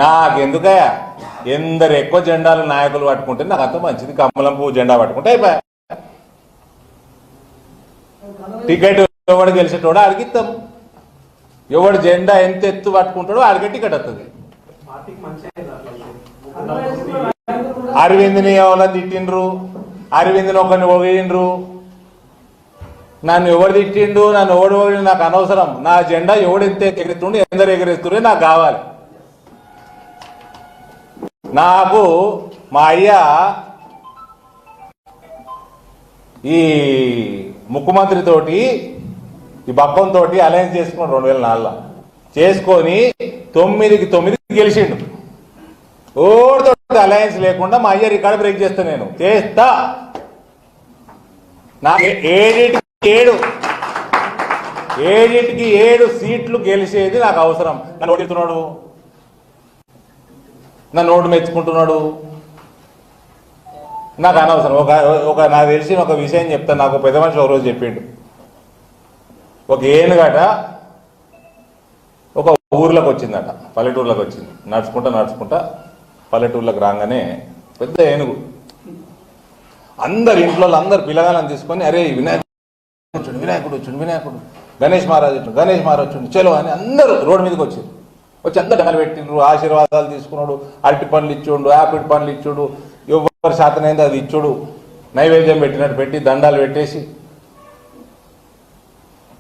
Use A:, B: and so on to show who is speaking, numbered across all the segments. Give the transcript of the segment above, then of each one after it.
A: నాకెందుకయ్యా ఎందరు ఎక్కువ జెండాలు నాయకులు పట్టుకుంటే నాకు అంత మంచిది. కమలం పువ్వు జెండా పట్టుకుంటే అయిపోయా. టికెట్ ఎవడు గెలిచేటోడు ఆడికిస్తాం. ఎవడు జెండా ఎంత ఎత్తు పట్టుకుంటాడో ఆడికే టికెట్ వస్తుంది. అరవింద్ని ఎవరైనా తిట్టిండ్రు, అరవింద్ని ఒకరిని పొగిడిండ్రు. నన్ను ఎవడు తిట్టిండు, నన్ను ఎవడు పొగిడిండు నాకు అనవసరం. నా జెండా ఎవడు ఎంత ఎగరెత్తుండు, ఎందరు ఎగరేస్తుండే నాకు కావాలి. నాకు మా అయ్య ఈ ముఖ్యమంత్రితోటి ఈ బప్పంతో అలయన్స్ చేసుకున్నాడు 2004లో. చేసుకొని 9కి 9 గెలిచిండు. ఓడితో అలయన్స్ లేకుండా మా అయ్య రికార్డు బ్రేక్ చేస్తా. నేను చేస్తా. నాకు 7 సీట్లు గెలిచేది నాకు అవసరం. నన్ను ఓడిస్తున్నాడు, నా నోటు మెచ్చుకుంటున్నాడు, నాకు అనవసరం. నాకు తెలిసిన ఒక విషయం చెప్తాను. నాకు పెద్ద మనిషి ఒక రోజు చెప్పిండు. ఒక ఏనుగట ఒక ఊర్లోకి వచ్చిందట, పల్లెటూరులోకి వచ్చింది. నడుచుకుంటా పల్లెటూరులోకి రాగానే పెద్ద ఏనుగు అందరు ఇంట్లో అందరు పిల్లగాళ్ళని తీసుకొని, అరే వినాయకుడు గణేష్ మహారాజ్ వచ్చిండు చలో అని అందరూ రోడ్డు మీదకి వచ్చారు. వచ్చి అందరు దండలు పెట్టిండ్రు, ఆశీర్వాదాలు తీసుకున్నాడు. అరటి పండ్లు ఇచ్చుడు, యాపిల్ పండ్లు ఇచ్చుడు, ఎవరి శాతనైంది అది ఇచ్చుడు. నైవేద్యం పెట్టినట్టు పెట్టి దండాలు పెట్టేసి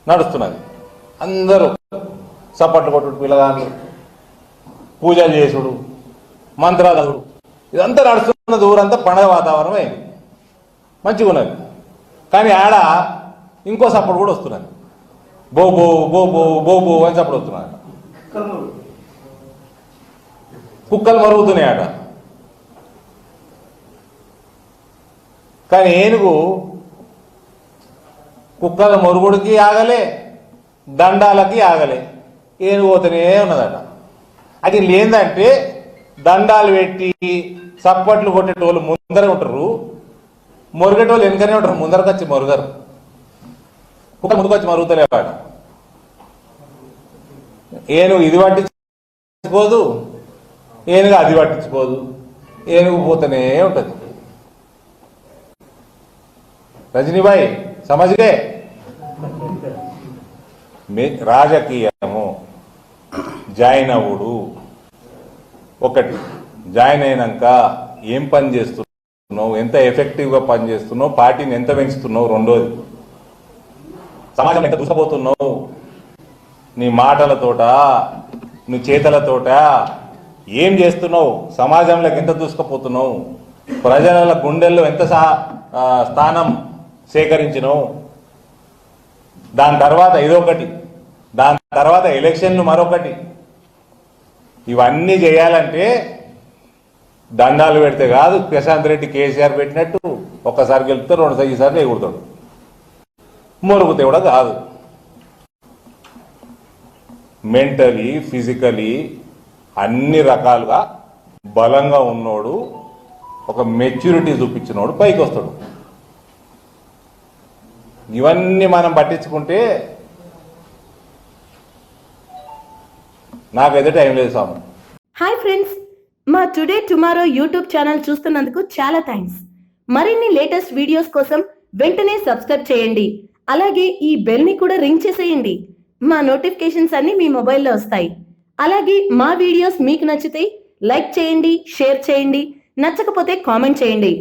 A: నడుస్తున్నది. అందరూ చప్పట్లు కొట్టుడు, పిల్లగాళ్ళు పూజలు చేసుడు, మంత్రాలు, ఇదంతా నడుస్తున్నది. ఊరంతా పండగ వాతావరణం అయింది, మంచిగా ఉన్నది. కానీ ఆడ ఇంకో సపోర్ట్ కూడా వస్తున్నది. బో బో బో బో బో బో అని సపోర్ట్ వస్తున్నది. కుక్కలు మరుగుతున్నాయి ఆడ. కానీ ఏనుగు కుక్కల మరుగుడికి ఆగలే, దండాలకి ఆగలే, ఏనుగు పోతూనే ఉన్నదట. అది ఏంటంటే దండాలు పెట్టి చప్పట్లు కొట్టేటోళ్ళు ముందరే ఉంటారు, మొరుగేటోళ్ళు వెనుకనే ఉంటారు. ముందరకు వచ్చి మొరుగరు, కుక్క ముందుకు వచ్చి మరుగుతలేవాడు. ఏనుగు ఇది పట్టించుకోదు, ఏనుగు అది పట్టించుకోదు, ఏనుగు పోతూనే ఉంటుంది. రజనీభాయ్ సమజ్గే. రాజకీయము జాయిన్ అవ్వడు ఒకటి, జాయిన్ అయినాక ఏం పని చేస్తున్నావు, ఎంత ఎఫెక్టివ్గా పని చేస్తున్నావు, పార్టీని ఎంత పెంచుతున్నావు, రెండోది సమాజం ఎంత దూసపోతున్నావు, నీ మాటలతోట నీ చేతలతోట ఏం చేస్తున్నావు, సమాజంలోకి ఎంత దూసుకుపోతున్నావు, ప్రజల గుండెల్లో ఎంత స్థానం సేకరించినావు. దాని తర్వాత ఇదొకటి, దాని తర్వాత ఎలక్షన్లు మరొకటి. ఇవన్నీ చేయాలంటే దండాలు పెడితే కాదు. ప్రశాంత్ రెడ్డి కేసీఆర్ పెట్టినట్టు ఒక్కసారి గెలుపుతాడు, 2 సార్లు ఎగురుతాడు, మొరుగుతే కూడా కాదు. మెంటలీ ఫిజికలీ అన్ని రకాలుగా బలంగా ఉన్నోడు, ఒక మెచ్యూరిటీ చూపించినోడు పైకి వస్తాడు. ఇవన్నీ మనం పట్టించుకుంటే నాకైతే టైం లేదు సాము.
B: హాయ్ ఫ్రెండ్స్, మా టుడే టుమారో యూట్యూబ్ ఛానల్ చూస్తున్నందుకు చాలా థ్యాంక్స్. మరిన్ని లేటెస్ట్ వీడియోస్ కోసం వెంటనే సబ్స్క్రైబ్ చేయండి. అలాగే ఈ బెల్ ని కూడా రింగ్ చేసేయండి. మా నోటిఫికేషన్స్ అన్ని మీ మొబైల్లో వస్తాయి. అలాగే మా వీడియోస్ మీకు నచ్చితే లైక్ చేయండి, షేర్ చేయండి, నచ్చకపోతే కామెంట్ చేయండి.